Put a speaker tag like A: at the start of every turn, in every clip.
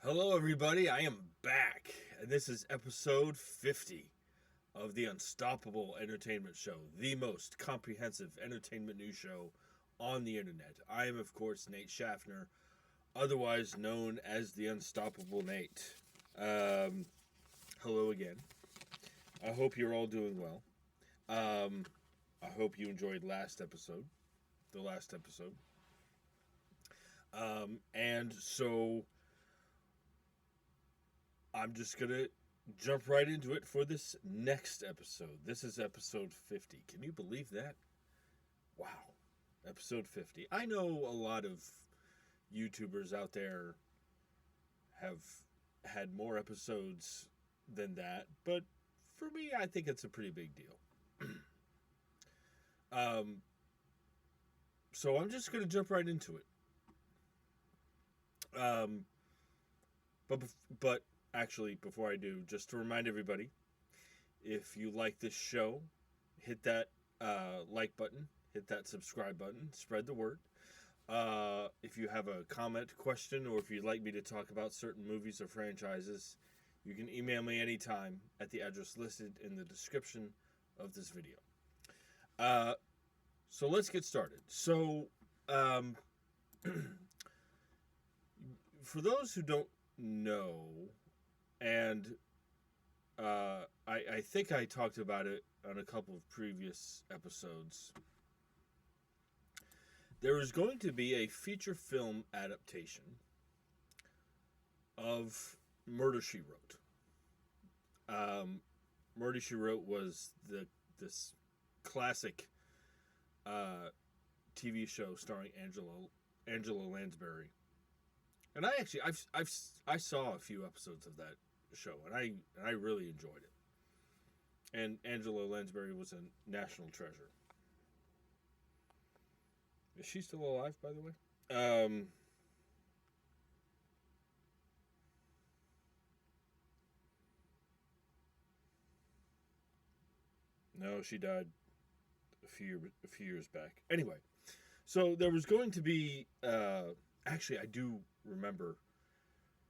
A: Hello, everybody. I am back, and this is episode 50 of the Unstoppable Entertainment Show, the most comprehensive entertainment news show on the internet. I am, of course, Nate Schaffner, otherwise known as the Unstoppable Nate. Um, Hello again. I hope you're all doing well. Um, I hope you enjoyed the last episode. And so I'm just going to jump right into it for this next episode. This is episode 50. Can you believe that? Wow. Episode 50. I know a lot of YouTubers out there have had more episodes than that, but for me, I think it's a pretty big deal. Um, so I'm just going to jump right into it. Um, but actually, before I do, just to remind everybody, if you like this show, hit that like button, hit that subscribe button, spread the word. If you have a comment, question, or if you'd like me to talk about certain movies or franchises, you can email me anytime at the address listed in the description of this video. Uh, so let's get started. Um, for those who don't know, and I think I talked about it on a couple of previous episodes. There is going to be a feature film adaptation of Murder She Wrote. Um, Murder She Wrote was this classic TV show starring Angela Lansbury, and I saw a few episodes of that show, and I really enjoyed it. And Angela Lansbury was a national treasure. Is she still alive, by the way? Um, no, she died a few years back. Anyway, so there was going to be. Actually, I do remember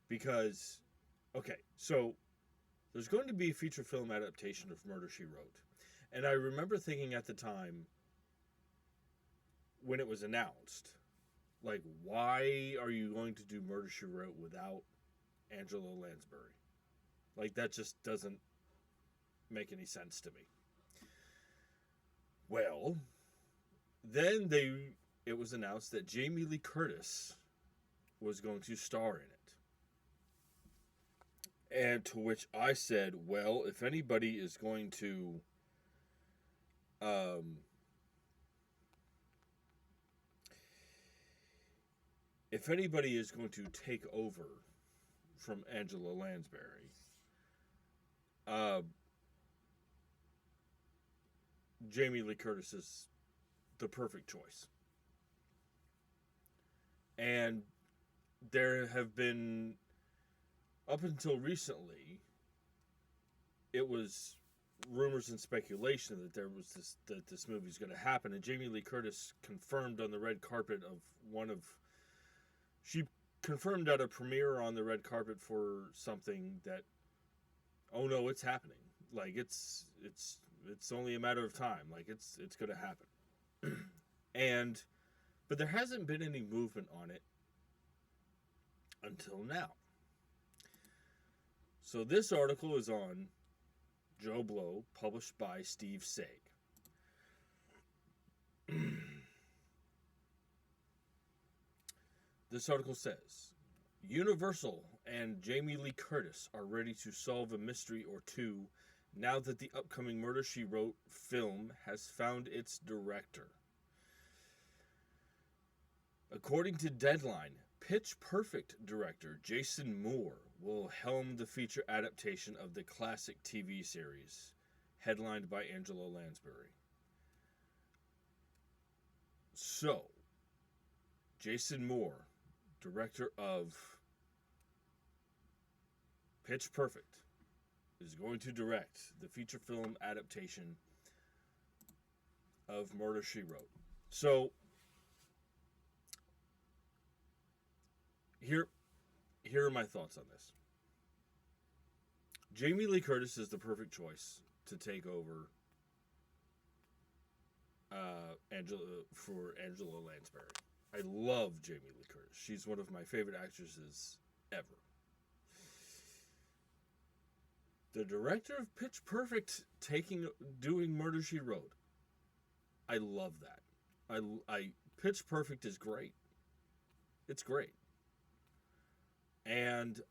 A: because. Okay, so there's going to be a feature film adaptation of Murder She Wrote, and I remember thinking at the time when it was announced, like, why are you going to do Murder She Wrote without Angela Lansbury? Like, that just doesn't make any sense to me. Well, then it was announced that Jamie Lee Curtis was going to star in it. And to which I said, well, um, if anybody is going to take over from Angela Lansbury, uh, Jamie Lee Curtis is the perfect choice. And there have been, up until recently, it was rumors and speculation that this movie is going to happen, and Jamie Lee Curtis confirmed on the red carpet of she confirmed at a premiere on the red carpet for something that, oh no, it's happening. Like, it's only a matter of time. Like, it's going to happen. And but there hasn't been any movement on it until now. So this article is on Joe Blow, published by Steve Saig. This article says Universal and Jamie Lee Curtis are ready to solve a mystery or two now that the upcoming Murder She Wrote film has found its director. According to Deadline, Pitch Perfect director Jason Moore will helm the feature adaptation of the classic TV series, headlined by Angela Lansbury. So, Jason Moore, director of Pitch Perfect, is going to direct the feature film adaptation of Murder She Wrote. So, here here are my thoughts on this. Jamie Lee Curtis is the perfect choice to take over Angela Lansbury. I love Jamie Lee Curtis. She's one of my favorite actresses ever. The director of Pitch Perfect doing Murder, She Wrote. I love that. Pitch Perfect is great. It's great. And,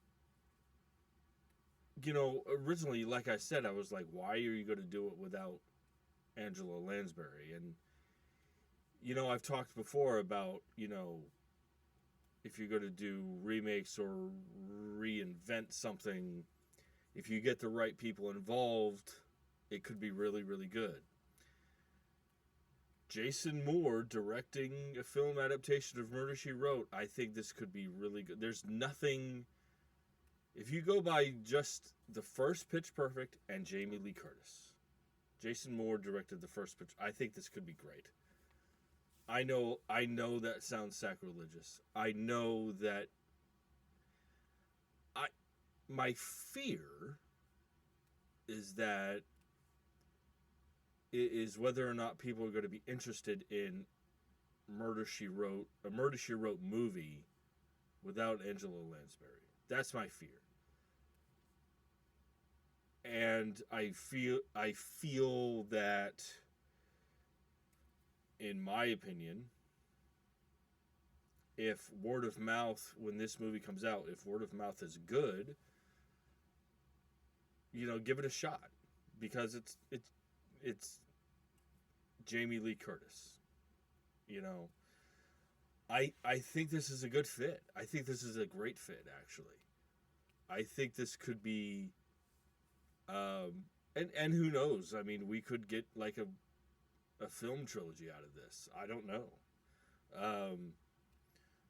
A: originally, like I said, I was like, why are you going to do it without Angela Lansbury? And, I've talked before about, if you're going to do remakes or reinvent something, if you get the right people involved, it could be really, really good. Jason Moore directing a film adaptation of Murder, She Wrote, I think this could be really good. There's nothing... If you go by just the first Pitch Perfect and Jamie Lee Curtis, Jason Moore directed the first Pitch... I think this could be great. I know that sounds sacrilegious. I know that... My fear is that it is whether or not people are going to be interested in a Murder, She Wrote movie without Angela Lansbury. That's my fear. And I feel that, in my opinion, if word of mouth, when this movie comes out, if word of mouth is good, give it a shot, because it's Jamie Lee Curtis. I think this is a good fit. I think this is a great fit, actually. I think this could be, and who knows? I mean, we could get like a film trilogy out of this. I don't know.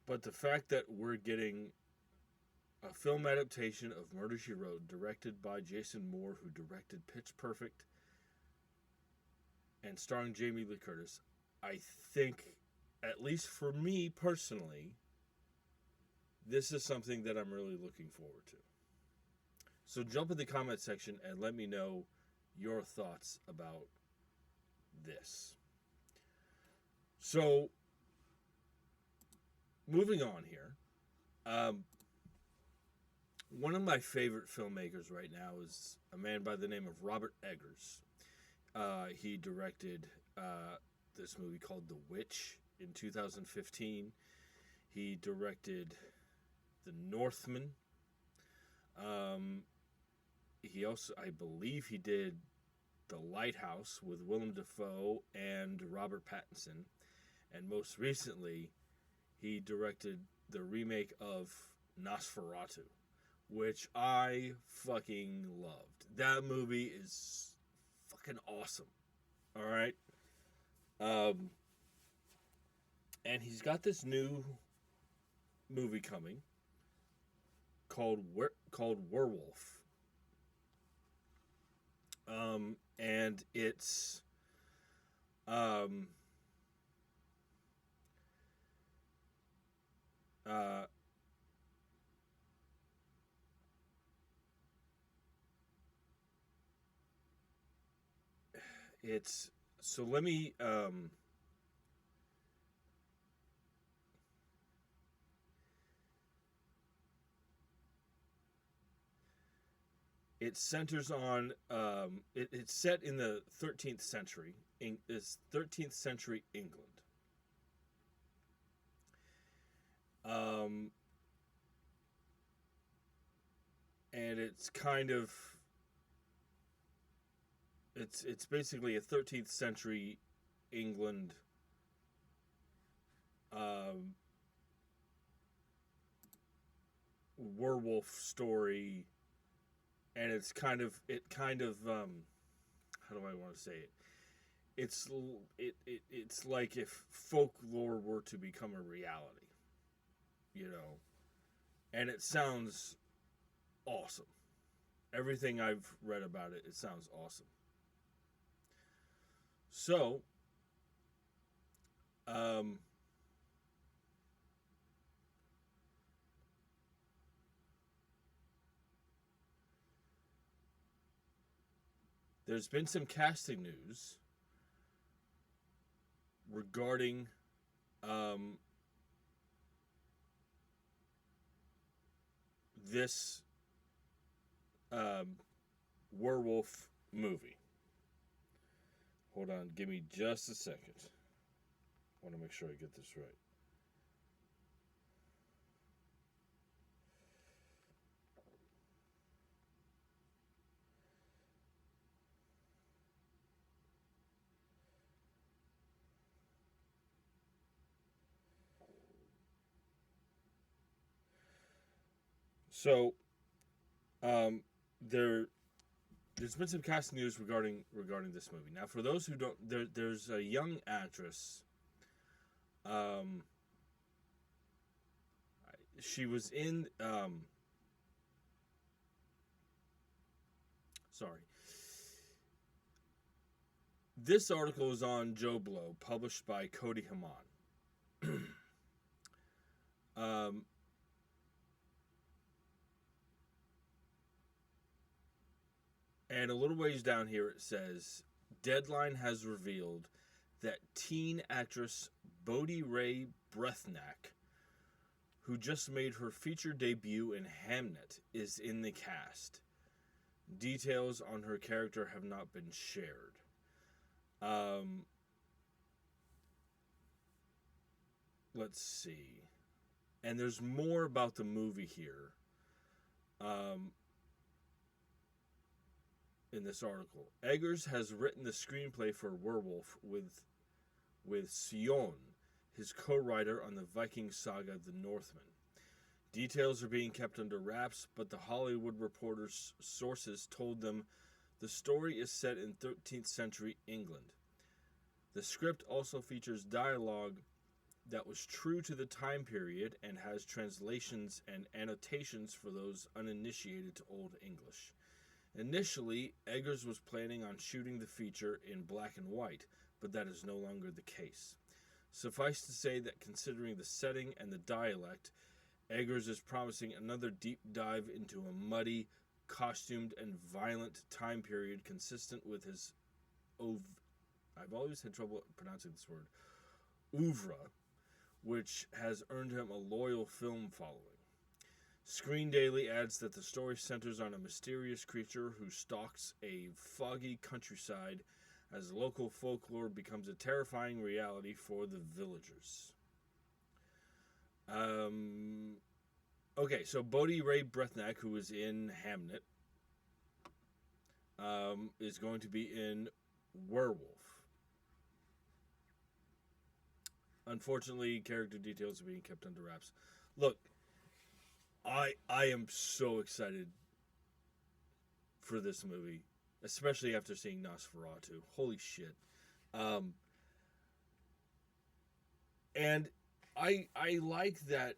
A: But the fact that we're getting a film adaptation of Murder, She Wrote, directed by Jason Moore, who directed Pitch Perfect, and starring Jamie Lee Curtis, I think, at least for me personally, this is something that I'm really looking forward to. So jump in the comment section and let me know your thoughts about this. So, moving on here. One of my favorite filmmakers right now is a man by the name of Robert Eggers. He directed this movie called The Witch in 2015. He directed The Northman. He also, I believe he did The Lighthouse with Willem Dafoe and Robert Pattinson. And most recently, he directed the remake of Nosferatu, which I fucking loved. That movie is fucking awesome. Alright? And he's got this new movie coming called Werewolf. And it's it's so let me it centers on it's set in the 13th century it's 13th century England. And it's kind of it's basically a 13th century England werewolf story, and it's kind of how do I want to say it? It's like if folklore were to become a reality, and it sounds awesome. Everything I've read about it, it sounds awesome. So, There's been some casting news regarding this werewolf movie. Hold on, give me just a second. I want to make sure I get this right. So, there's been some casting news regarding this movie. Now, for those who don't, there's a young actress. She was in. Sorry. This article is on Joe Blow, published by Cody Haman. And a little ways down here it says, Deadline has revealed that teen actress Bodhi Ray Brethnak, who just made her feature debut in Hamnet, is in the cast. Details on her character have not been shared. Let's see. And there's more about the movie here. In this article, Eggers has written the screenplay for Werewolf with Sion, his co-writer on the Viking saga The Northman. Details are being kept under wraps, but the Hollywood Reporter's sources told them the story is set in 13th century England. The script also features dialogue that was true to the time period and has translations and annotations for those uninitiated to Old English. Initially, Eggers was planning on shooting the feature in black and white, but that is no longer the case. Suffice to say that considering the setting and the dialect, Eggers is promising another deep dive into a muddy, costumed, and violent time period consistent with his I've always had trouble pronouncing this word, oeuvre, which has earned him a loyal film following. Screen Daily adds that the story centers on a mysterious creature who stalks a foggy countryside as local folklore becomes a terrifying reality for the villagers. Okay, so Bodhi Ray Brethnak, who is in Hamnet, is going to be in Werewolf. Unfortunately, character details are being kept under wraps. Look, I am so excited for this movie, especially after seeing Nosferatu. Holy shit. And I like that,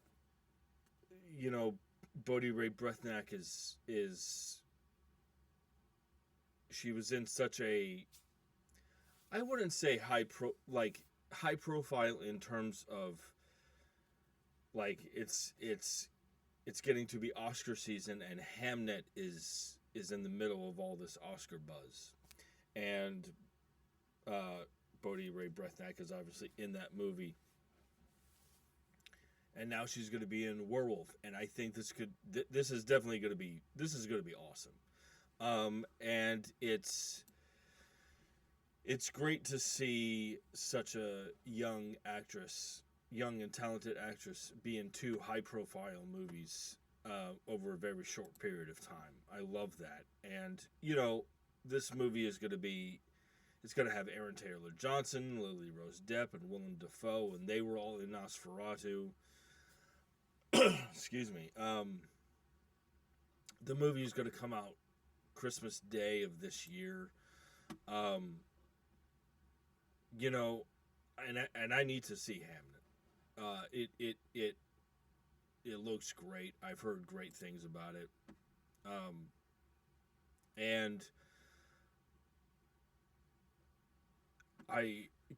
A: you know, Bodhi Ray Brethnak is she was in such a, I wouldn't say high profile in terms of like it's getting to be Oscar season, and Hamnet is in the middle of all this Oscar buzz, and Bodhi Ray Brethnak is obviously in that movie, and now she's going to be in Werewolf, and I think this is definitely going to be awesome, and it's great to see such a young and talented actress be in two high-profile movies over a very short period of time. I love that. And, you know, this movie is going to be, it's going to have Aaron Taylor Johnson, Lily Rose Depp, and Willem Dafoe, and they were all in Nosferatu. Excuse me. The movie is going to come out Christmas Day of this year. You know, and I need to see Hamnet. It looks great. I've heard great things about it. And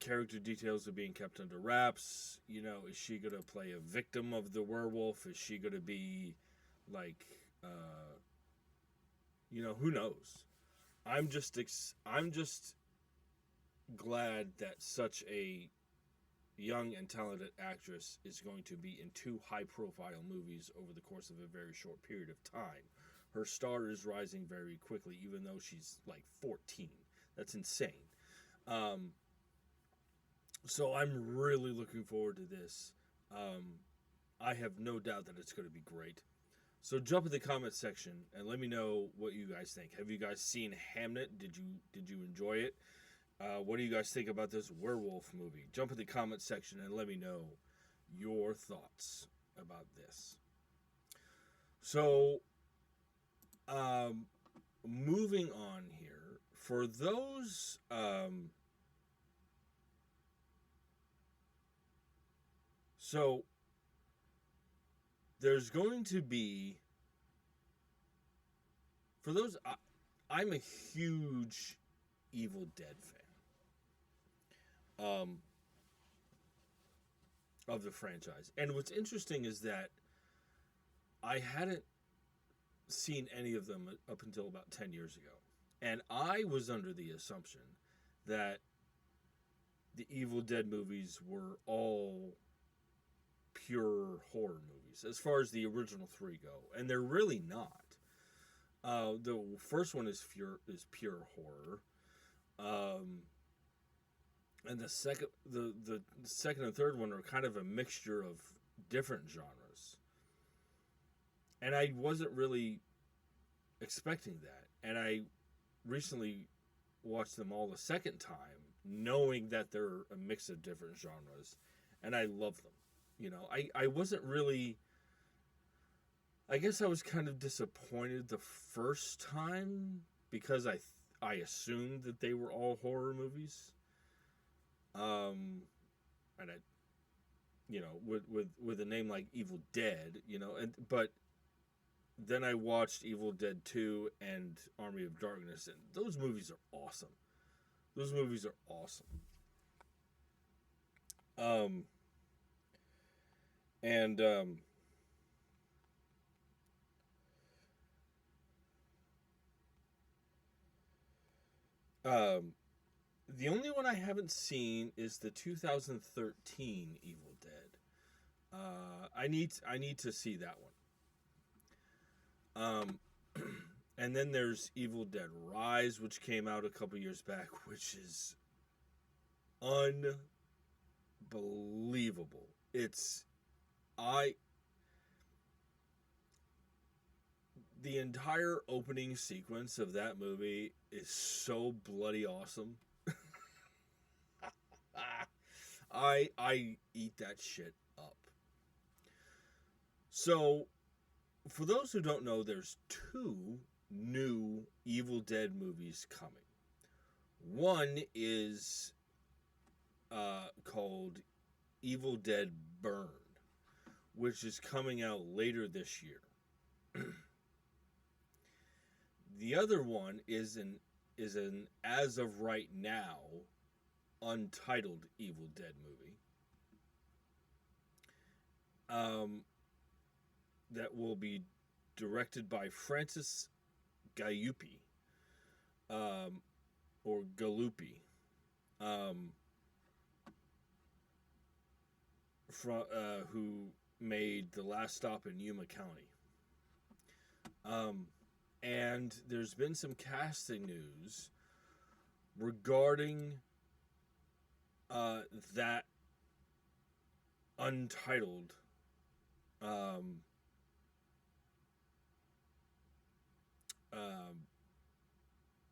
A: character details are being kept under wraps. You know, is she going to play a victim of the werewolf? Is she going to be like, you know, who knows? I'm just glad that such a young and talented actress is going to be in two high-profile movies over the course of a very short period of time. Her star is rising very quickly, even though she's like 14. That's insane. Um, so I'm really looking forward to this. Um, I have no doubt that it's going to be great. So jump in the comment section and let me know what you guys think. Have you guys seen Hamnet? Did you enjoy it? What do you guys think about this werewolf movie? Jump in the comment section and let me know your thoughts about this. So, moving on here, for those so there's going to be for those I'm a huge Evil Dead fan. Of the franchise. And what's interesting is that I hadn't seen any of them up until about 10 years ago. And I was under the assumption that the Evil Dead movies were all pure horror movies, as far as the original three go. And they're really not. The first one is pure horror. And the second and third one are kind of a mixture of different genres. And I wasn't really expecting that. And I recently watched them all the second time, knowing that they're a mix of different genres, and I love them. You know, I wasn't really. I guess I was kind of disappointed the first time because I assumed that they were all horror movies. And I, you know, with a name like Evil Dead, you know, but then I watched Evil Dead 2 and Army of Darkness, and those movies are awesome. Those movies are awesome. And the only one I haven't seen is the 2013 Evil Dead. I need to see that one. And then there's Evil Dead Rise, which came out a couple years back, which is unbelievable. The entire opening sequence of that movie is so bloody awesome. I eat that shit up. So, for those who don't know, there's two new Evil Dead movies coming. One is called Evil Dead Burn, which is coming out later this year. The other one is an as of right now untitled Evil Dead movie. That will be directed by Francis Gaiupi, or Galupi, who made The Last Stop in Yuma County. And there's been some casting news regarding that untitled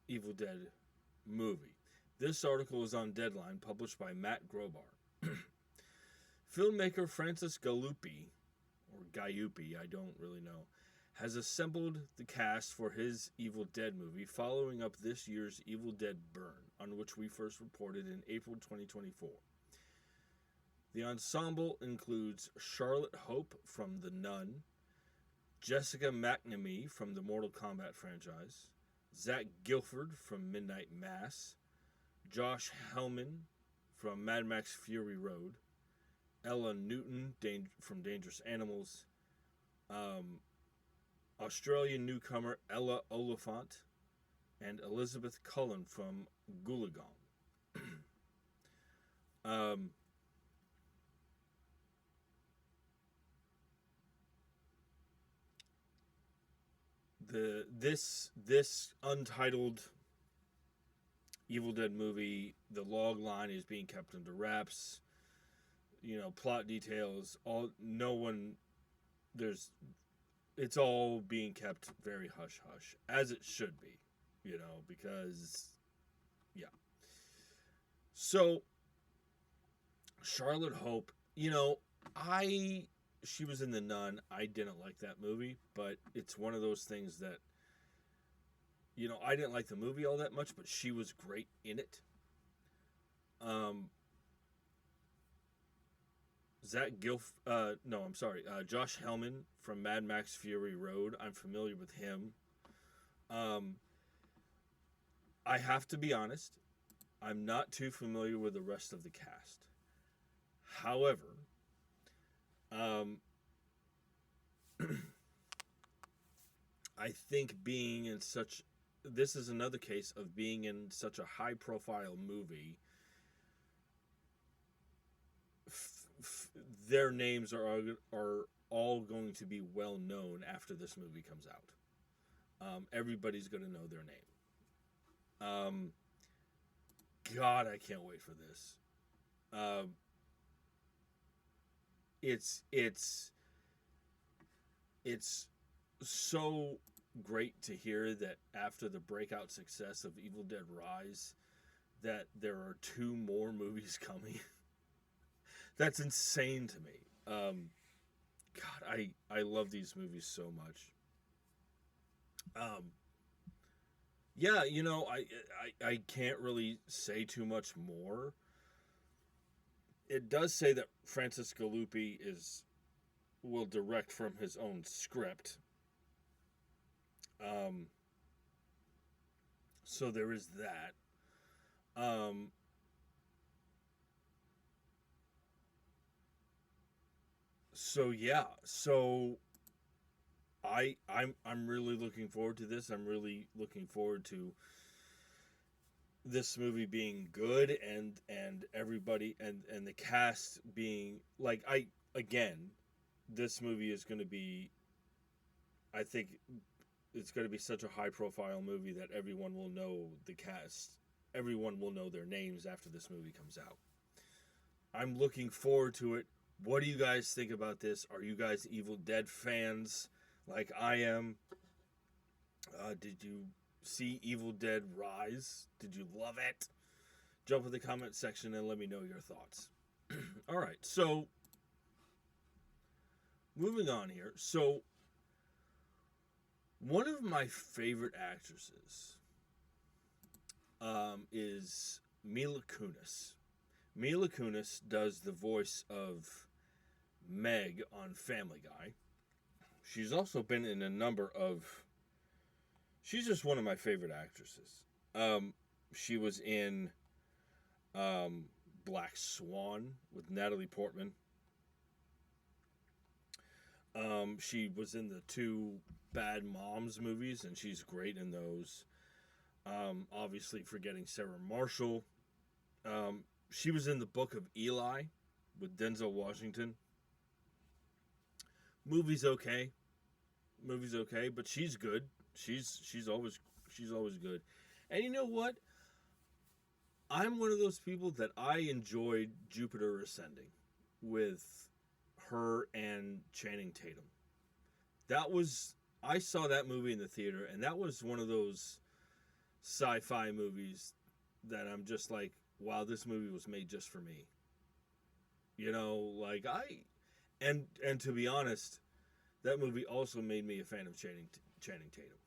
A: Evil Dead movie. This article is on Deadline, published by Matt Grobar. Filmmaker Francis Galupi, or Gaiupi, I don't really know, has assembled the cast for his Evil Dead movie following up this year's Evil Dead Burn, on which we first reported in April 2024. The ensemble includes Charlotte Hope from The Nun, Jessica McNamee from the Mortal Kombat franchise, Zach Gilford from Midnight Mass, Josh Hellman from Mad Max Fury Road, Ella Newton from Dangerous Animals, Australian newcomer Ella Oliphant, and Elizabeth Cullen from Goolagong. um, this untitled Evil Dead movie, the log line is being kept under wraps. Plot details, all no one there's it's all being kept very hush hush, as it should be, because yeah. So Charlotte Hope, I she was in The Nun. I didn't like that movie, but it's one of those things that I didn't like the movie all that much, but she was great in it. Um, Zach Gilf, no, I'm sorry, Josh Hellman from Mad Max Fury Road. I'm familiar with him. Um, I have to be honest, I'm not too familiar with the rest of the cast. However, um, I think this is another case of being in such a high profile movie. Their names are all going to be well known after this movie comes out. Everybody's going to know their name. God, I can't wait for this. It's so great to hear that after the breakout success of Evil Dead Rise, that there are 2 more movies coming. That's insane to me. God, I love these movies so much. Yeah, I can't really say too much more. It does say that Francis Galuppi will direct from his own script. So there is that. So yeah, I'm really looking forward to this. I'm really looking forward to this movie being good, and everybody and the cast being like, this movie is going to be, I think it's going to be such a high profile movie that everyone will know the cast. Everyone will know their names after this movie comes out. I'm looking forward to it. What do you guys think about this? Are you guys Evil Dead fans like I am? Did you see Evil Dead Rise? Did you love it? Jump in the comment section and let me know your thoughts. All right, so moving on here. So one of my favorite actresses is Mila Kunis. Mila Kunis does the voice of Meg on Family Guy. She's also been in a number of... She's just one of my favorite actresses. She was in Black Swan with Natalie Portman. She was in the 2 Bad Moms movies, and she's great in those. Obviously, forgetting Sarah Marshall. She was in the Book of Eli with Denzel Washington. Movie's okay, but she's good. She's always good. And you know what? I'm one of those people that I enjoyed Jupiter Ascending with her and Channing Tatum. I saw that movie in the theater, and that was one of those sci-fi movies that I'm just like, wow, this movie was made just for me. And to be honest, that movie also made me a fan of Channing Tatum.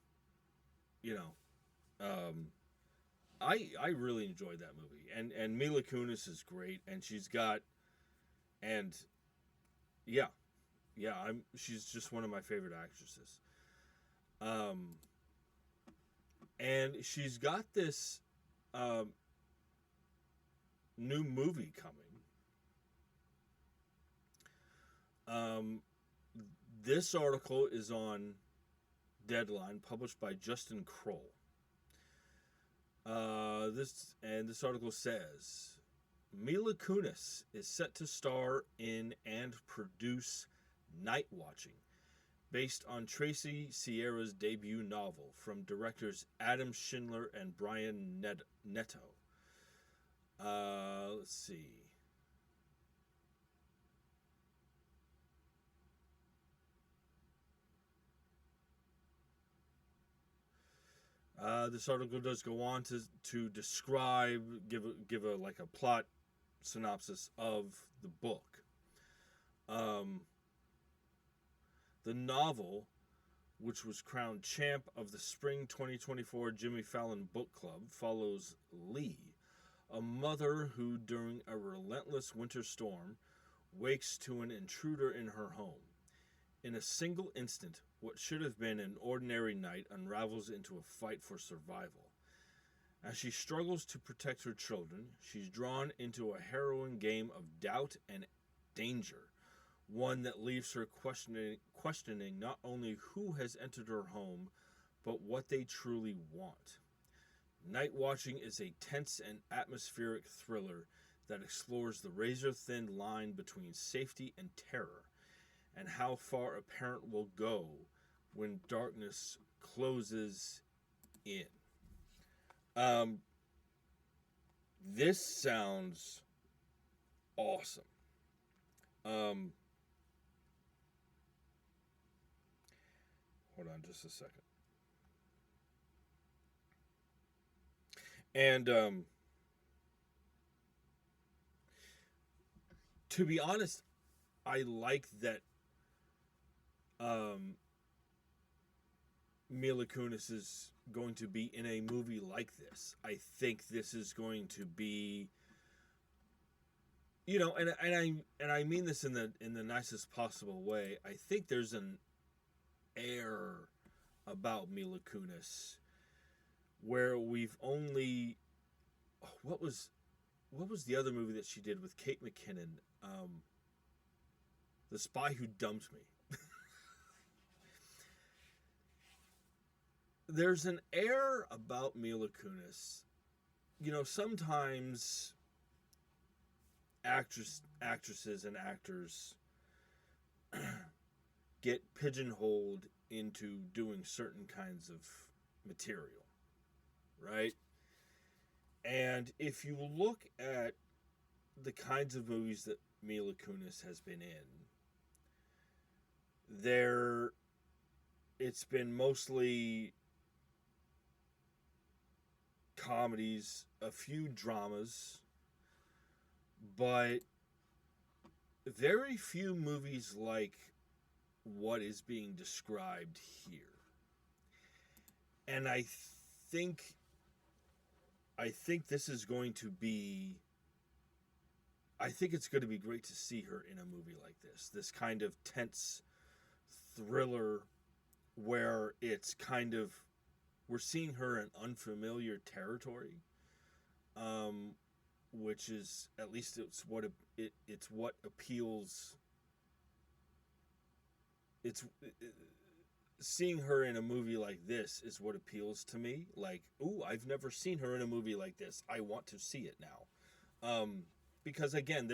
A: I really enjoyed that movie, and Mila Kunis is great, and she's just one of my favorite actresses. And she's got this new movie coming. This article is on Deadline, published by Justin Kroll. This article says Mila Kunis is set to star in and produce Night Watching, based on Tracy Sierra's debut novel from directors Adam Schindler and Brian Netto. Let's see. This article does go on to describe, give a like a plot synopsis of the book. Um, the novel, which was crowned champ of the spring 2024 Jimmy Fallon Book Club, follows Lee, a mother who, during a relentless winter storm, wakes to an intruder in her home. In a single instant, what should have been an ordinary night unravels into a fight for survival. As she struggles to protect her children, she's drawn into a harrowing game of doubt and danger, one that leaves her questioning not only who has entered her home, but what they truly want. Night Watching is a tense and atmospheric thriller that explores the razor-thin line between safety and terror, and how far a parent will go when darkness closes in. This sounds awesome. Hold on just a second. And to be honest, I like that Mila Kunis is going to be in a movie like this. I think this is going to be, you know, and I mean this in the nicest possible way. I think there's an air about Mila Kunis where we've only what was the other movie that she did with Kate McKinnon? The Spy Who Dumped Me. There's an air about Mila Kunis. You know, sometimes actresses and actors get pigeonholed into doing certain kinds of material, right? And if you look at the kinds of movies that Mila Kunis has been in, it's been mostly comedies, a few dramas, but very few movies like what is being described here. And I think this is going to be, I think it's going to be great to see her in a movie like this. This kind of tense thriller where it's kind of, we're seeing her in unfamiliar territory, which is, at least it's what appeals. Seeing her in a movie like this is what appeals to me. Like, ooh, I've never seen her in a movie like this. I want to see it now, because again,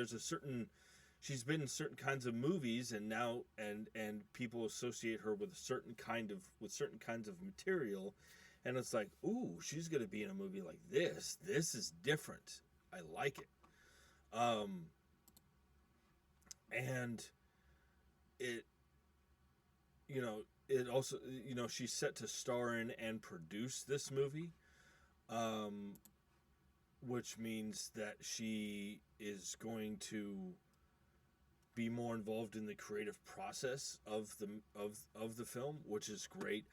A: she's been in certain kinds of movies, and now and people associate her with certain kinds of material, and it's like, ooh, she's gonna be in a movie like this. This is different. I like it. And it, you know, it also, you know, she's set to star in and produce this movie, which means that she is going to be more involved in the creative process of the film, which is great.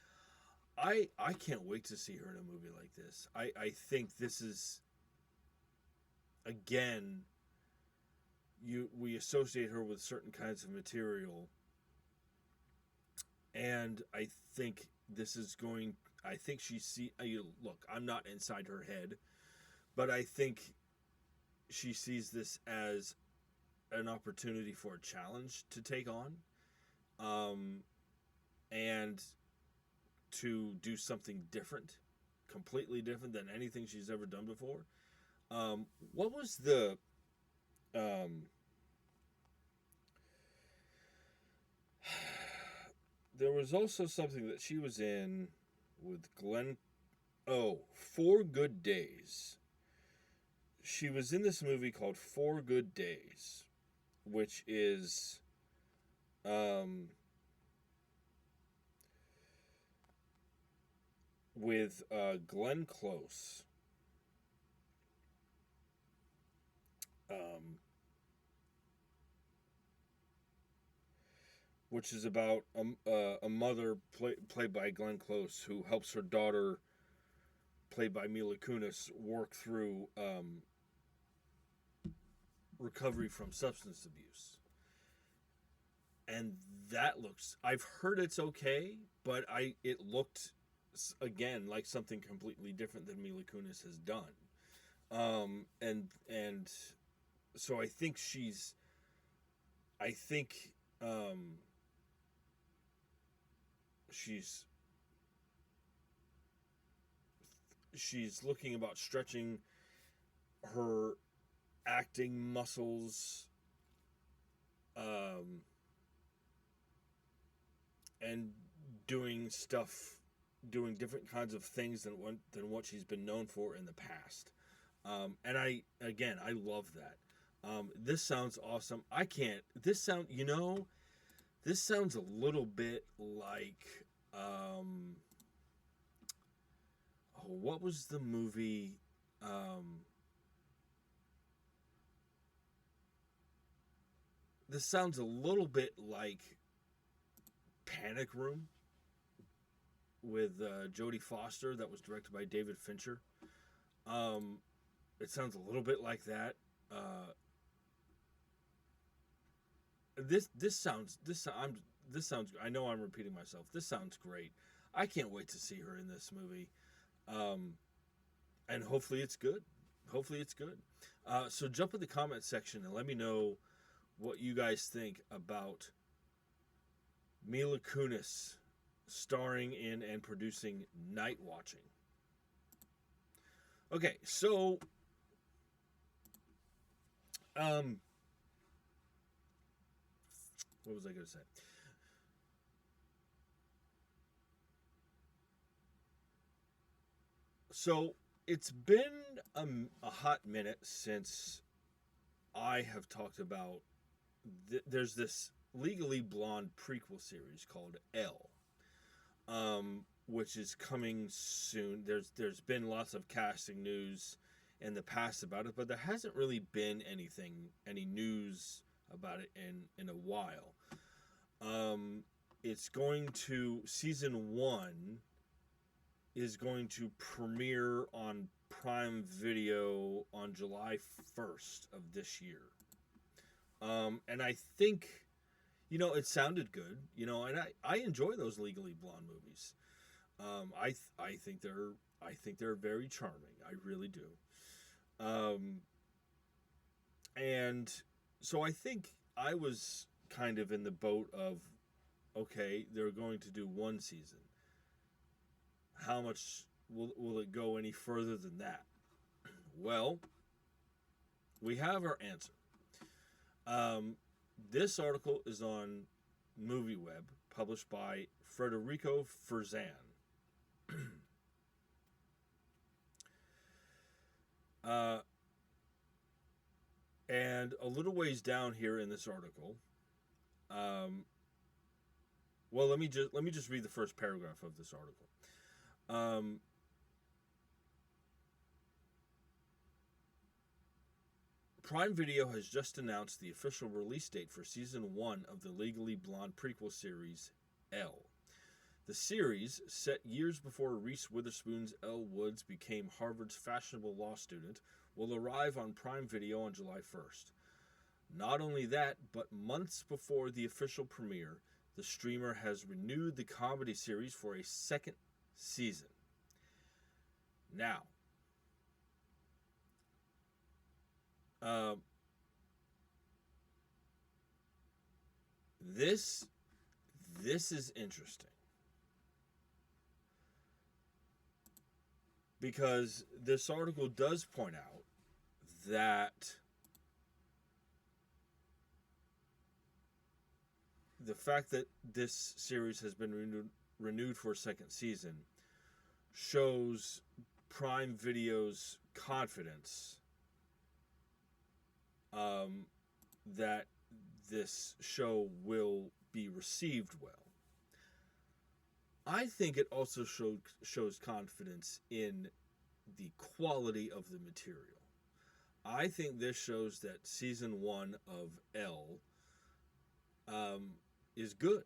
A: I can't wait to see her in a movie like this. I think this is, again, we associate her with certain kinds of material, and I think look, I'm not inside her head, but I think she sees this as an opportunity for a challenge to take on, and to do something different completely different than anything she's ever done before. What was the there was also something that she was in with Glenn. Oh, 4 Good Days. She was in this movie called 4 Good Days, which is with Glenn Close. Which is about a mother played by Glenn Close who helps her daughter, played by Mila Kunis, work through recovery from substance abuse. And that looks, I've heard it's okay, but it looked again like something completely different than Mila Kunis has done. And so I think she's looking about stretching her acting muscles, and doing different kinds of things than what she's been known for in the past. And I love that. This sounds awesome. This sounds a little bit like, what was the movie? This sounds a little bit like Panic Room with Jodie Foster, that was directed by David Fincher. It sounds a little bit like that. This sounds. I know I'm repeating myself. This sounds great. I can't wait to see her in this movie, and hopefully it's good. So jump in the comment section and let me know what you guys think about Mila Kunis starring in and producing Night Watching. Okay, so what was I going to say? So it's been a hot minute since I have talked about. There's this Legally Blonde prequel series called Elle, which is coming soon. There's been lots of casting news in the past about it, but there hasn't really been any news about it in a while. It's going to, season 1 is going to premiere on Prime Video on July 1st of this year. And I think, it sounded good, and I enjoy those Legally Blonde movies. I think they're very charming. I really do. And so I think I was kind of in the boat of, okay, they're going to do 1 season. How much will it go any further than that? Well, we have our answer. This article is on MovieWeb, published by Federico Ferzan. And a little ways down here in this article, well, let me just read the first paragraph of this article. Prime Video has just announced the official release date for season 1 of the Legally Blonde prequel series, Elle. The series, set years before Reese Witherspoon's Elle Woods became Harvard's fashionable law student, will arrive on Prime Video on July 1st. Not only that, but months before the official premiere, the streamer has renewed the comedy series for a 2nd season. Now, this is interesting. because this article does point out that the fact that this series has been renewed for a second season shows Prime Video's confidence that this show will be received well. I think it also shows confidence in the quality of the material. I think this shows that season 1 of L is good,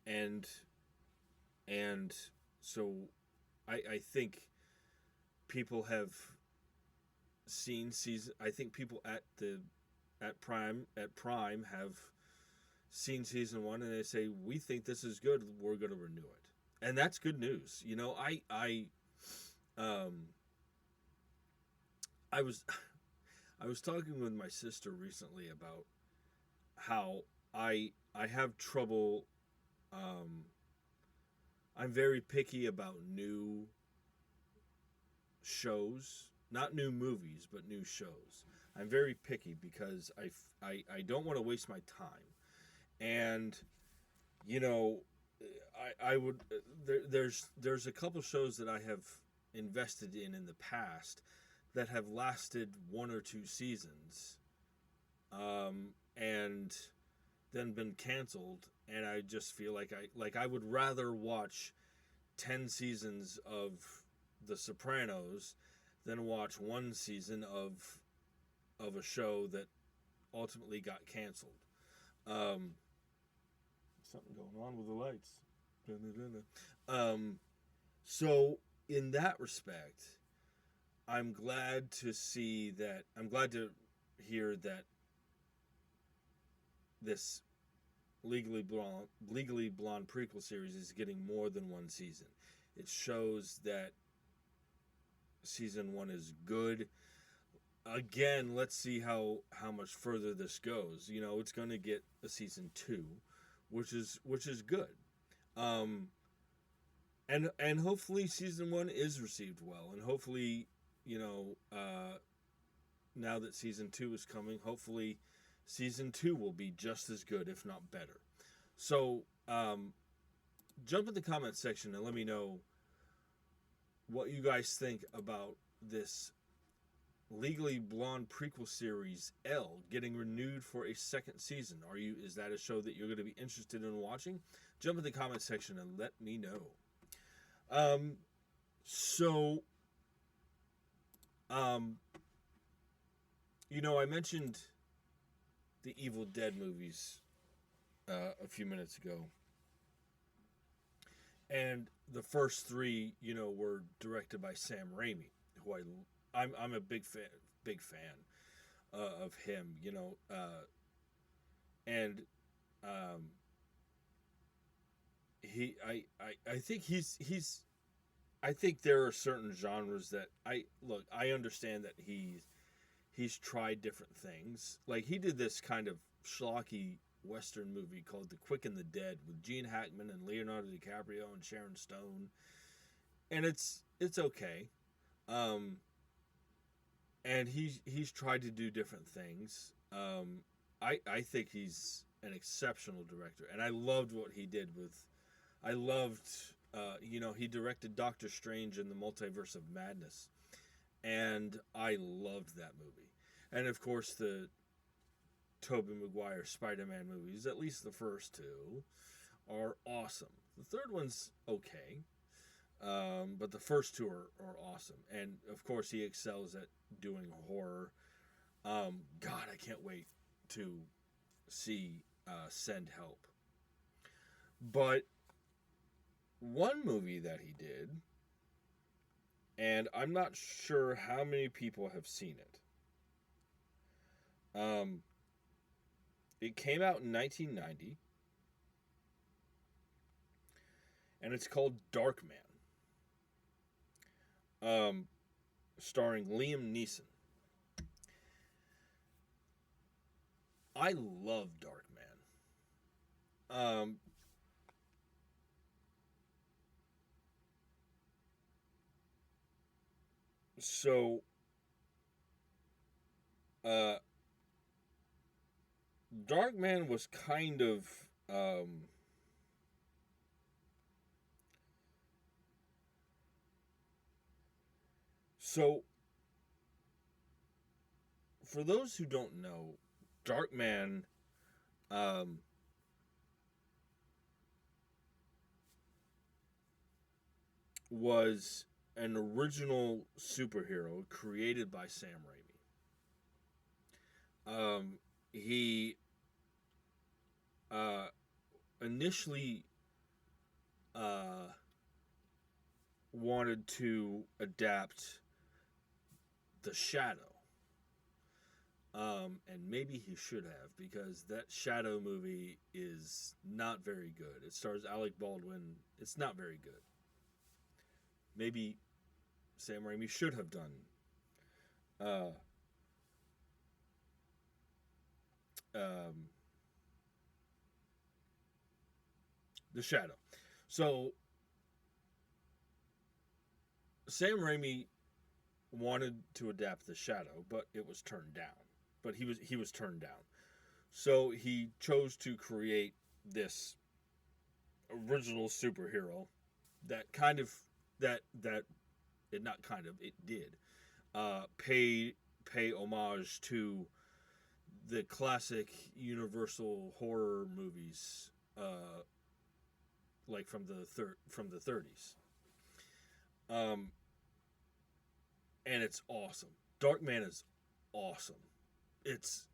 A: and so I think people have seen season. I think people at Prime have seen season 1 and they say, we think this is good, we're going to renew it, and that's good news. You know, I was talking with my sister recently about how I have trouble. I'm very picky about new shows, not new movies, but new shows. I'm very picky because I don't want to waste my time. And, you know, I would, there's a couple shows that I have invested in the past that have lasted 1 or 2 seasons, and then been canceled. And I just feel like I would rather watch 10 seasons of The Sopranos than watch 1 season of a show that ultimately got canceled. Something going on with the lights. So in that respect, I'm glad to hear that this Legally Blonde prequel series is getting more than 1 season. It shows that season 1 is good. Again, let's see how much further this goes. You know, it's going to get a season 2, which is good. And hopefully season 1 is received well, and hopefully, you know, now that season 2 is coming, hopefully season 2 will be just as good, if not better. So, jump in the comment section and let me know what you guys think about this Legally Blonde prequel series L getting renewed for a second season. Is that a show that you're going to be interested in watching? Jump in the comment section and let me know. You know, I mentioned the Evil Dead movies a few minutes ago, and the first 3, you know, were directed by Sam Raimi, who I'm a big fan of him, you know, and I think I think there are certain genres that I understand that he's tried different things. Like, he did this kind of schlocky Western movie called The Quick and the Dead with Gene Hackman and Leonardo DiCaprio and Sharon Stone, and it's okay. And he's tried to do different things. I think he's an exceptional director, and I loved what he did with. I loved, you know, he directed Doctor Strange in the Multiverse of Madness, and I loved that movie. And of course, the Tobey Maguire Spider-Man movies, at least the first 2, are awesome. The third one's okay, but the first 2 are awesome. And of course, he excels at doing horror. God, I can't wait to see Send Help. But one movie that he did, and I'm not sure how many people have seen it. It came out in 1990, and it's called Darkman, starring Liam Neeson. I love Darkman. So, uh, Darkman was kind of so. For those who don't know, Darkman um, was an original superhero created by Sam Raimi. He uh, initially uh, wanted to adapt The Shadow. And maybe he should have, because that Shadow movie is not very good. It stars Alec Baldwin. It's not very good. Maybe Sam Raimi should have done uh, um, The Shadow. So Sam Raimi wanted to adapt The Shadow, but it was turned down. But he was turned down. So he chose to create this original superhero that kind of that it not kind of it did pay homage to the classic Universal horror movies, like from the 30s. Um, and it's awesome. Darkman is awesome. It's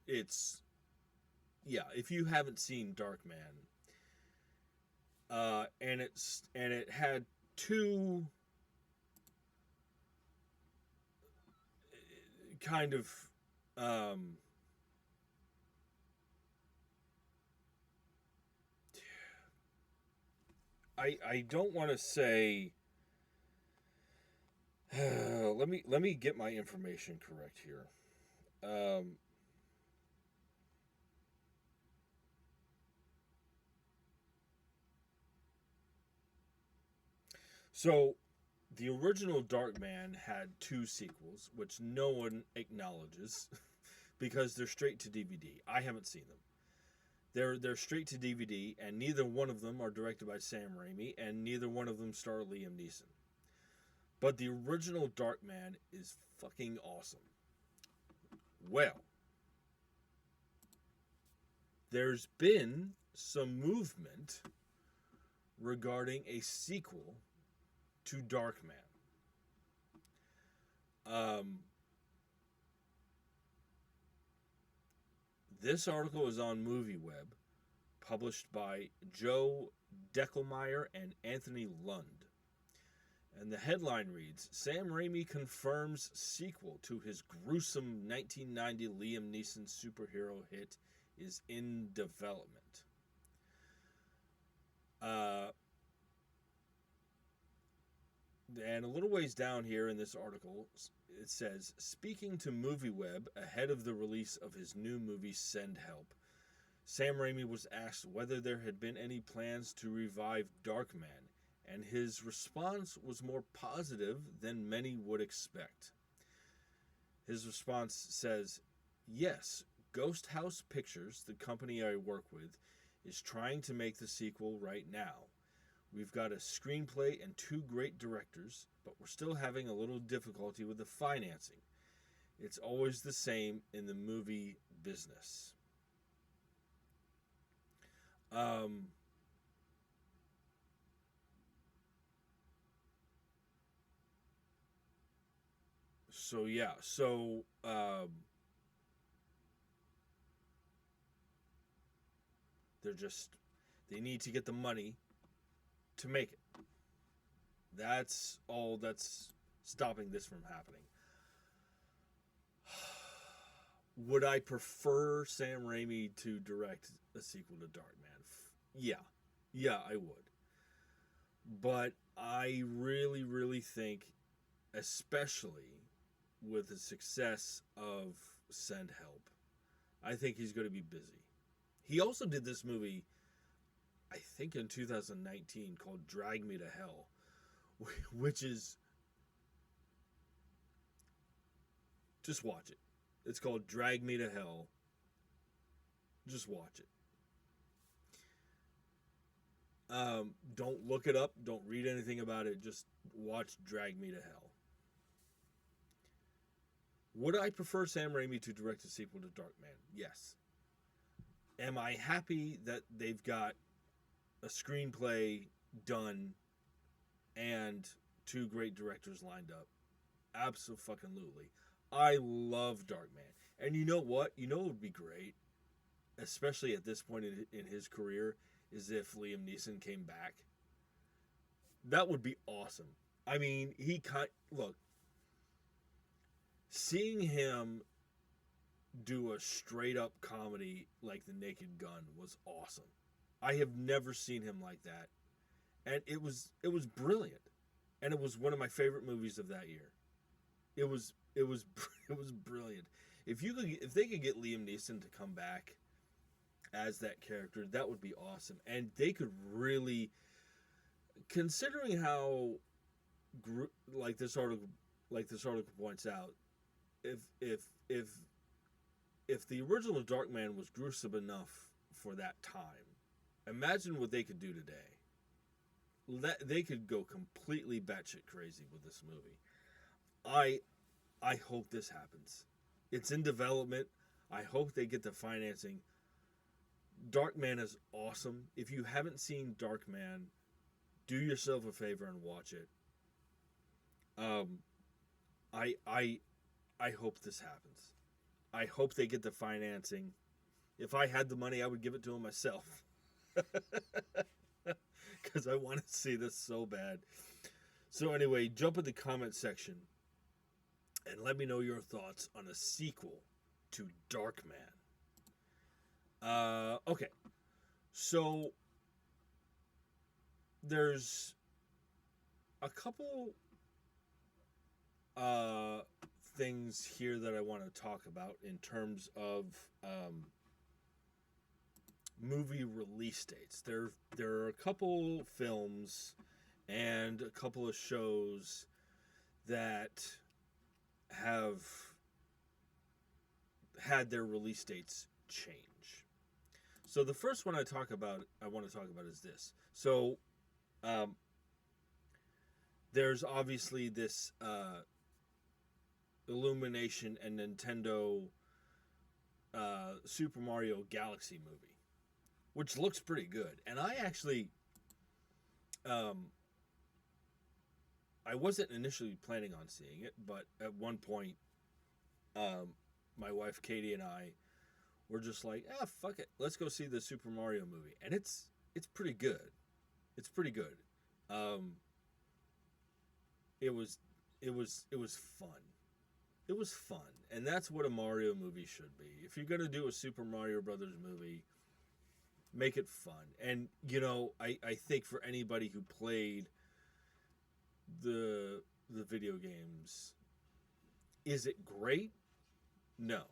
A: yeah. If you haven't seen Darkman, and it had two kind of um, I don't want to say. Let me get my information correct here. Um, so the original Darkman had two sequels, which no one acknowledges because they're straight to DVD. I haven't seen them. They're straight to DVD, and neither one of them are directed by Sam Raimi, and neither one of them star Liam Neeson. But the original Darkman is fucking awesome. Well, there's been some movement regarding a sequel to Darkman. Um, this article is on MovieWeb, published by Joe Deckelmeyer and Anthony Lund. And the headline reads, Sam Raimi confirms sequel to his gruesome 1990 Liam Neeson superhero hit is in development. And a little ways down here in this article, it says, speaking to MovieWeb ahead of the release of his new movie Send Help, Sam Raimi was asked whether there had been any plans to revive Darkman, and his response was more positive than many would expect. His response says, yes, Ghost House Pictures, the company I work with, is trying to make the sequel right now. We've got a screenplay and two great directors, but we're still having a little difficulty with the financing. It's always the same in the movie business. So yeah, they need to get the money to make it. That's all that's stopping this from happening. Would I prefer Sam Raimi to direct a sequel to Darkman? Yeah, I would. But I really, really think, especially with the success of Send Help, I think he's going to be busy. He also did this movie, I think in 2019, called Drag Me to Hell, which is Just watch it. It's called Drag Me to Hell. Just watch it. Don't look it up. Don't read anything about it. Just watch Drag Me to Hell. Would I prefer Sam Raimi to direct a sequel to Darkman? Yes. Am I happy that they've got a screenplay done and two great directors lined up? Absolutely. I love Darkman. And you know what? You know what would be great, especially at this point in his career, is if Liam Neeson came back. That would be awesome. I mean, look, seeing him do a straight up comedy like The Naked Gun was awesome. I have never seen him like that. And it was brilliant. And it was one of my favorite movies of that year. It was brilliant. If they could get Liam Neeson to come back as that character, that would be awesome. And they could really, considering how, like this article points out, if the original Darkman was gruesome enough for that time, imagine what they could do today. They could go completely batshit crazy with this movie. I hope this happens. It's in development. I hope they get the financing. Darkman is awesome. If you haven't seen Darkman, do yourself a favor and watch it. I hope this happens. I hope they get the financing. If I had the money, I would give it to them myself. Because I want to see this so bad. So anyway, jump in the comment section and let me know your thoughts on a sequel to Darkman. Okay. So there's a couple things here that I want to talk about in terms of movie release dates. There are a couple films and a couple of shows that have had their release dates change. So the first one I want to talk about is this. So there's obviously this Illumination and Nintendo Super Mario Galaxy movie, which looks pretty good. And I actually, I wasn't initially planning on seeing it, but at one point, my wife Katie and I were just like, fuck it, let's go see the Super Mario movie. And it's pretty good. It's pretty good. It was fun. It was fun. And that's what a Mario movie should be. If you're going to do a Super Mario Brothers movie, make it fun. And, you know, I think for anybody who played the video games, is it great? No.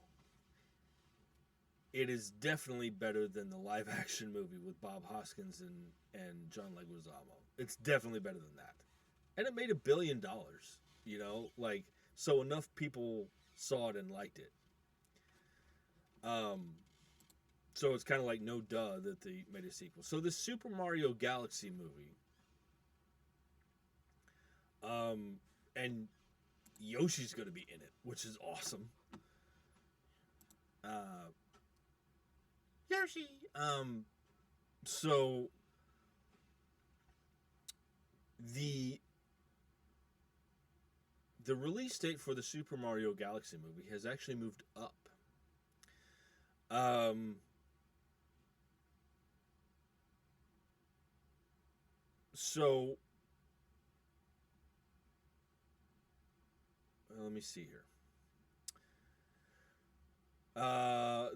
A: It is definitely better than the live action movie with Bob Hoskins and John Leguizamo. It's definitely better than that. And it made $1 billion, you know, like, so enough people saw it and liked it. So it's kind of like no duh that they made a sequel. So the Super Mario Galaxy movie, and Yoshi's going to be in it, which is awesome. Yoshi. So the release date for the Super Mario Galaxy movie has actually moved up. So let me see here.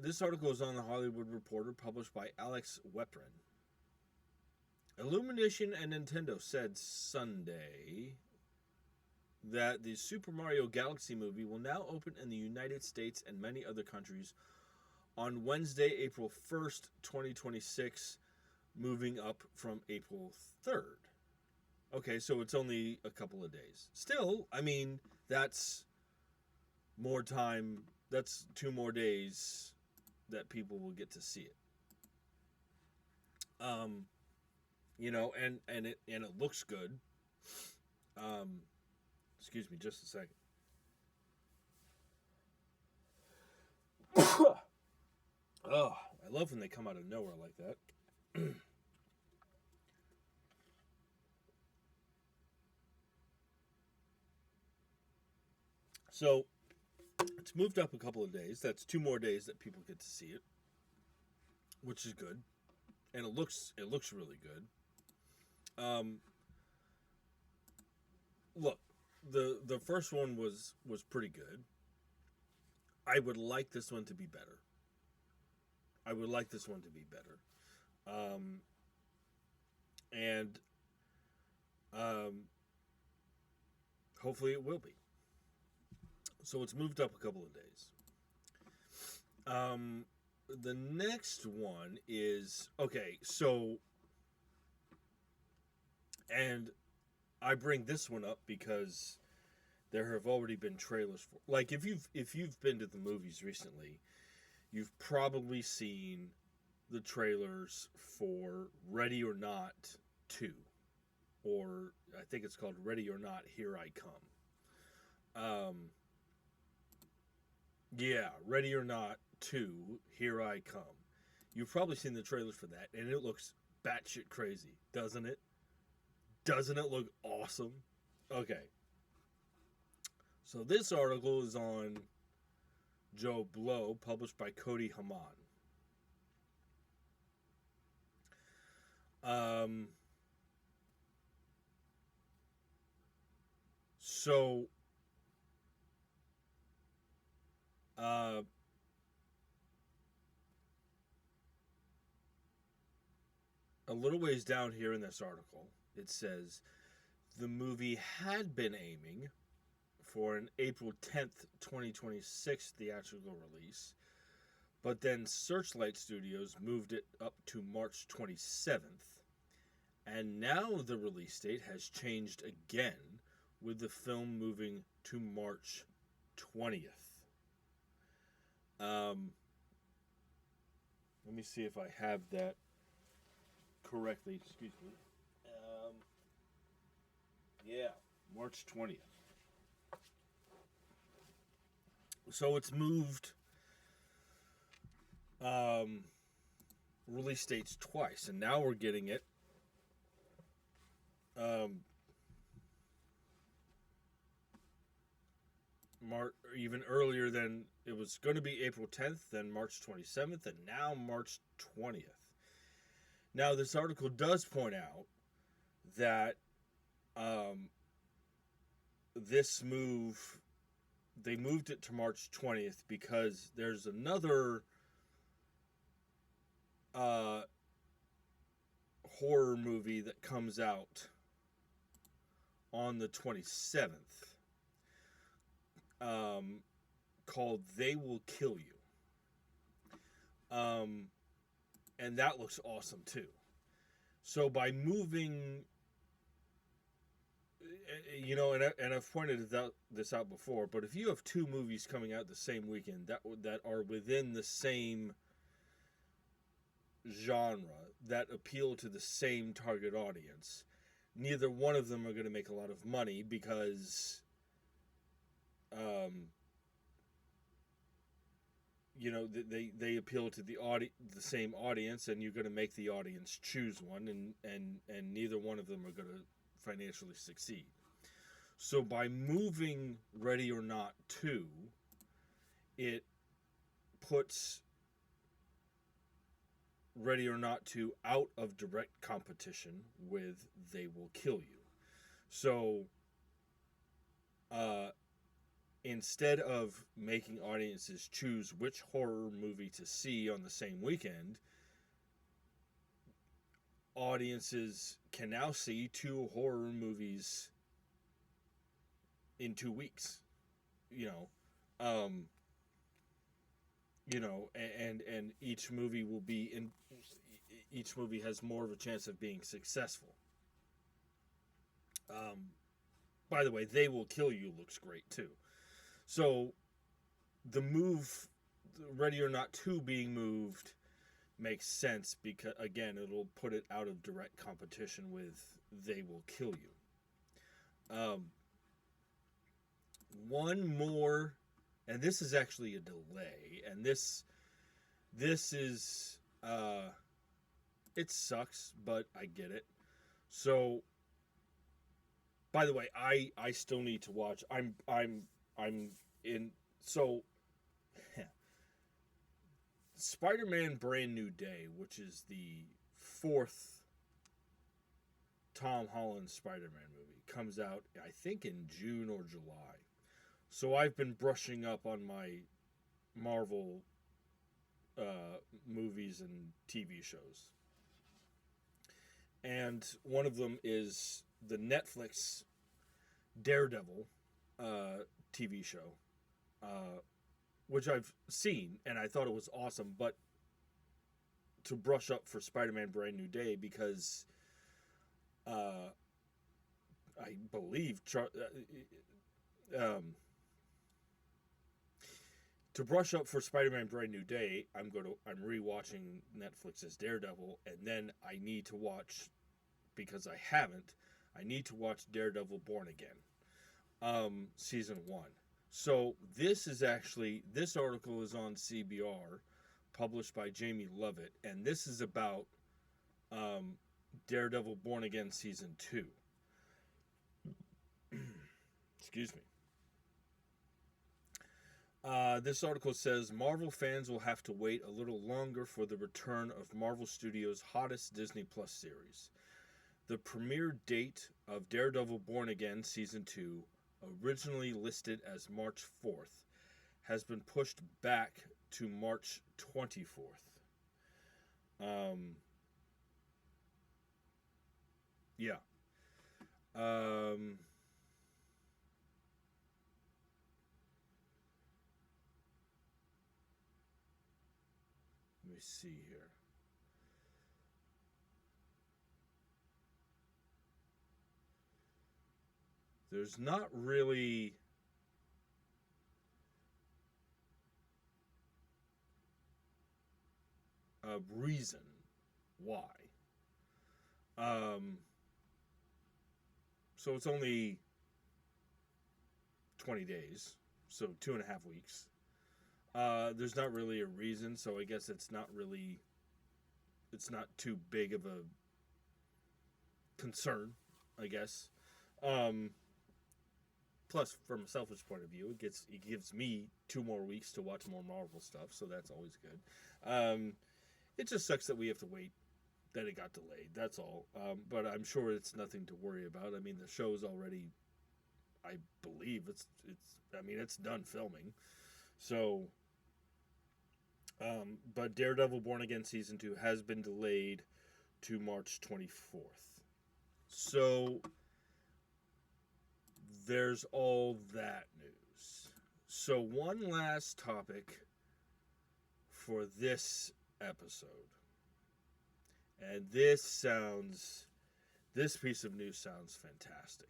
A: This article is on the Hollywood Reporter, published by Alex Weprin. Illumination and Nintendo said Sunday that the Super Mario Galaxy movie will now open in the United States and many other countries on Wednesday, April 1st, 2026, moving up from April 3rd. Okay, so it's only a couple of days. Still, I mean, that's more time. That's 2 more days that people will get to see it. Um, and it looks good. Um, excuse me, just a second. Oh, I love when they come out of nowhere like that. So it's moved up a couple of days. That's 2 more days that people get to see it, which is good, and it looks really good. Look, the first one was pretty good. I would like this one to be better. I would like this one to be better, and um, hopefully it will be. So it's moved up a couple of days. Um, the next one is okay. So, and I bring this one up because there have already been trailers for. Like if you've been to the movies recently, you've probably seen the trailers for Ready or Not 2, or I think it's called Ready or Not Here I Come. Yeah, Ready or Not 2 Here I Come. You've probably seen the trailers for that, and it looks batshit crazy, doesn't it? Doesn't it look awesome? Okay, so this article is on Joe Blow, published by Cody Haman. Um, so, uh, a little ways down here in this article, it says the movie had been aiming for an April 10th, 2026 theatrical release, but then Searchlight Studios moved it up to March 27th, and now the release date has changed again, with the film moving to March 20th. Let me see if I have that correctly. Excuse me. Yeah, March 20th. So it's moved release dates twice, and now we're getting it even earlier than it was going to be April 10th, then March 27th, and now March 20th. Now, this article does point out that this move, they moved it to March 20th because there's another horror movie that comes out on the 27th called They Will Kill You. And that looks awesome too. So by moving, and I've pointed this out before, but if you have 2 movies coming out the same weekend that are within the same genre, that appeal to the same target audience, neither one of them are going to make a lot of money because they appeal to the same audience, and you're going to make the audience choose one, and neither one of them are going to financially succeed. So by moving Ready or Not 2, it puts Ready or Not 2 out of direct competition with They Will Kill You. So instead of making audiences choose which horror movie to see on the same weekend, audiences can now see 2 horror movies in 2 weeks. And each movie will be in. Each movie has more of a chance of being successful. By the way, They Will Kill You looks great too. So the move, Ready or Not 2 being moved makes sense because, again, it'll put it out of direct competition with They Will Kill You. One more, and this is actually a delay, and this is, it sucks, but I get it. So, by the way, I still need to watch. I'm in. So, Spider-Man: Brand New Day, which is the fourth Tom Holland Spider-Man movie, comes out I think in June or July. So I've been brushing up on my Marvel movies and TV shows. And one of them is the Netflix Daredevil TV show, which I've seen, and I thought it was awesome, but to brush up for Spider-Man Brand New Day, because I believe to brush up for Spider-Man Brand New Day, I'm rewatching Netflix's Daredevil, and then I need to watch, because I haven't, I need to watch Daredevil Born Again, season 1. So this article is on CBR, published by Jamie Lovett, and this is about Daredevil Born Again season 2. Excuse me. This article says Marvel fans will have to wait a little longer for the return of Marvel Studios' hottest Disney Plus series. The premiere date of Daredevil Born Again Season 2, originally listed as March 4th, has been pushed back to March 24th. Yeah. Let me see here. There's not really a reason why. So it's only 20 days, so 2.5 weeks. There's not really a reason, so I guess it's not too big of a concern, I guess. Plus, from a selfish point of view, it gives me 2 more weeks to watch more Marvel stuff, so that's always good. It just sucks that we have to wait, that it got delayed, that's all. But I'm sure it's nothing to worry about. I mean, the show's already, I believe it's done filming. So, but Daredevil Born Again Season 2 has been delayed to March 24th. So, there's all that news. So, one last topic for this episode. And this piece of news sounds fantastic.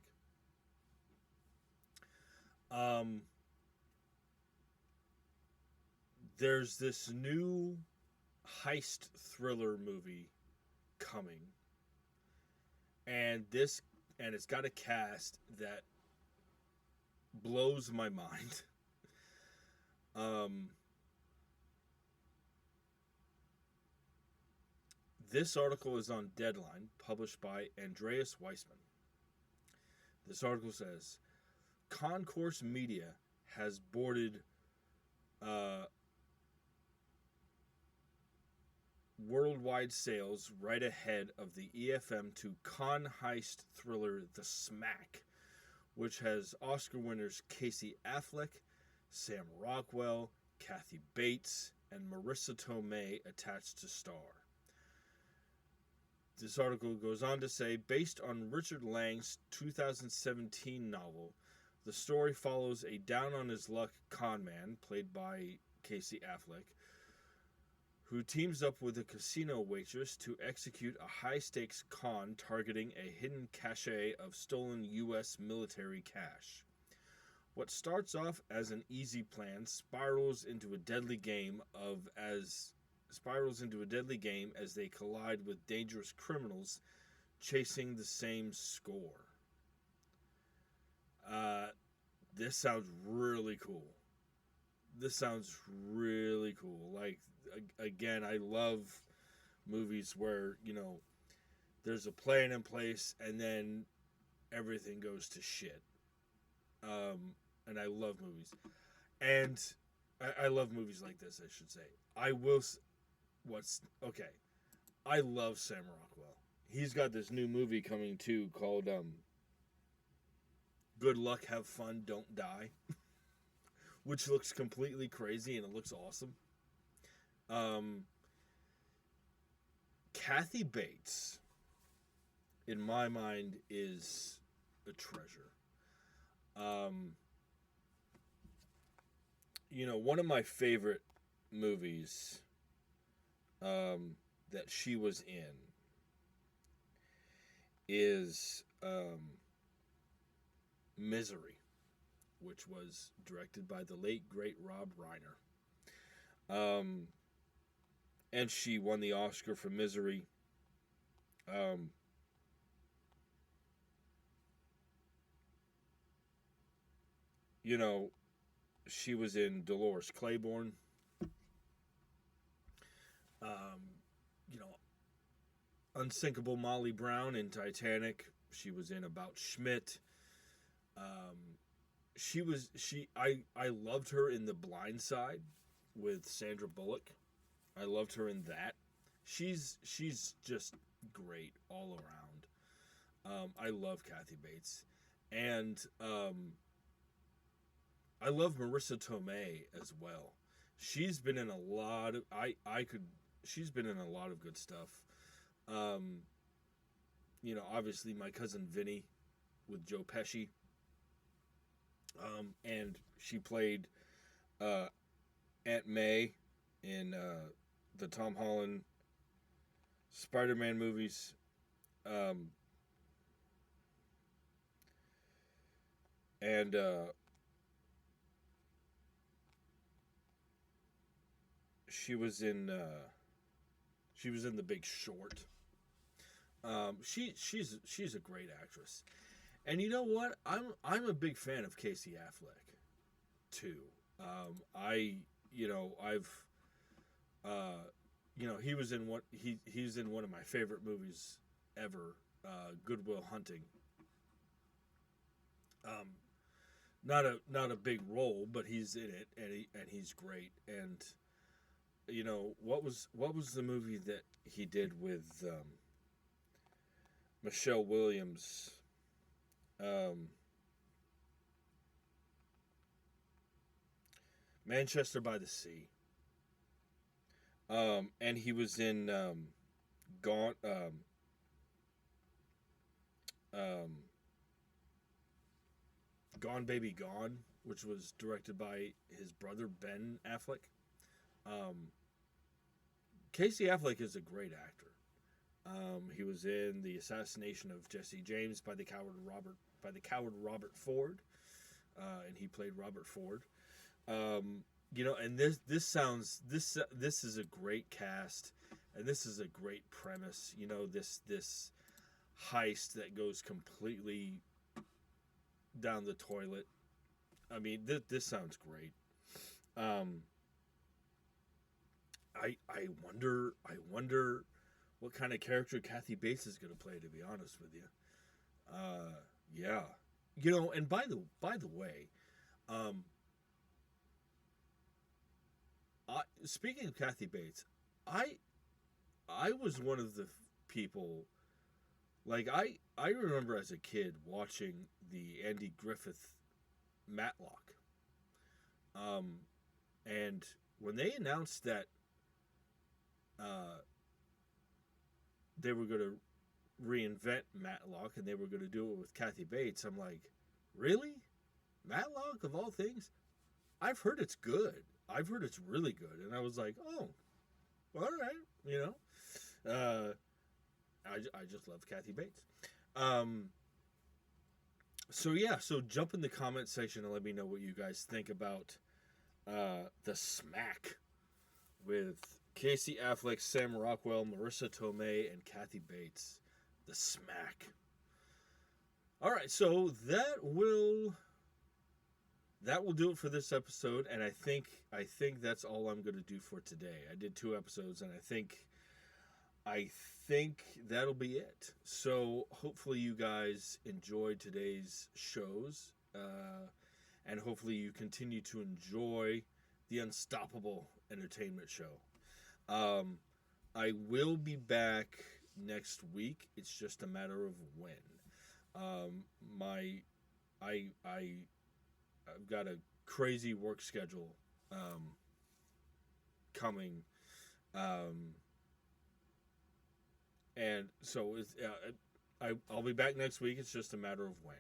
A: There's this new heist thriller movie coming. And it's got a cast that blows my mind. This article is on Deadline, published by Andreas Weissman. This article says, Concourse Media has boarded worldwide sales right ahead of the EFM2 con heist thriller The Smack, which has Oscar winners Casey Affleck, Sam Rockwell, Kathy Bates, and Marissa Tomei attached to star. This article goes on to say, based on Richard Lang's 2017 novel, the story follows a down-on-his-luck con man, played by Casey Affleck, who teams up with a casino waitress to execute a high-stakes con targeting a hidden cache of stolen U.S. military cash. What starts off as an easy plan spirals into a deadly game as they collide with dangerous criminals chasing the same score. This sounds really cool. This sounds really cool. Like, again, I love movies where, there's a plan in place and then everything goes to shit. And I love movies. And I love movies like this, I should say. Okay. I love Sam Rockwell. He's got this new movie coming too called Good Luck, Have Fun, Don't Die, which looks completely crazy and it looks awesome. Kathy Bates, in my mind, is a treasure. One of my favorite movies that she was in is Misery, which was directed by the late, great Rob Reiner. And she won the Oscar for Misery. She was in Dolores Claiborne. Unsinkable Molly Brown in Titanic. She was in About Schmidt. I loved her in The Blind Side with Sandra Bullock. I loved her in that. She's just great all around. I love Kathy Bates. And I love Marissa Tomei as well. She's been in a lot of she's been in a lot of good stuff. Obviously My Cousin Vinny with Joe Pesci. And she played Aunt May in the Tom Holland Spider-Man movies. And she was in The Big Short. She's a great actress. And you know what? I'm a big fan of Casey Affleck too. He was in he's in one of my favorite movies ever, Good Will Hunting. Not a big role, but he's in it and he's great. And what was the movie that he did with Michelle Williams? Manchester by the Sea. And he was in Gone Baby Gone, which was directed by his brother Ben Affleck. Casey Affleck is a great actor. He was in The Assassination of Jesse James by the coward Robert Ford, and he played Robert Ford. And this is a great cast, and this is a great premise. This heist that goes completely down the toilet. I mean, this sounds great. I wonder what kind of character Kathy Bates is going to play, to be honest with you. Yeah. And by the way, speaking of Kathy Bates, I was one of the people, like, I remember as a kid watching the Andy Griffith Matlock. And when they announced that they were going to reinvent Matlock and they were going to do it with Kathy Bates, I'm like, really? Matlock, of all things? I've heard it's good. I've heard it's really good. And I was like, oh, all right, I just love Kathy Bates. So yeah, so jump in the comment section and let me know what you guys think about the Smack with Casey Affleck, Sam Rockwell, Marissa Tomei, and Kathy Bates. The Smack. All right, so that will do it for this episode, and I think that's all I'm going to do for today. I did 2 episodes, and I think that'll be it. So hopefully you guys enjoyed today's shows, and hopefully you continue to enjoy the Unstoppable Entertainment Show. Um, I will be back next week. It's just a matter of when. My I've got a crazy work schedule coming, um, and so I'll be back next week. It's just a matter of when.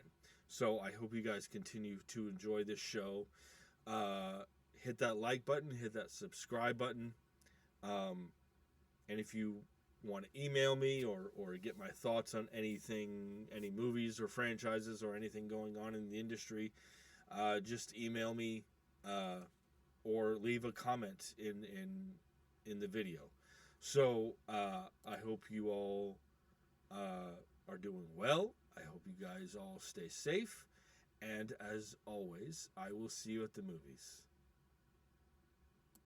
A: So I hope you guys continue to enjoy this show. Hit that like button, hit that subscribe button, and if you want to email me or get my thoughts on anything, any movies or franchises or anything going on in the industry, just email me or leave a comment in the video. So I hope you all are doing well. I hope you guys all stay safe. And as always, I will see you at the movies.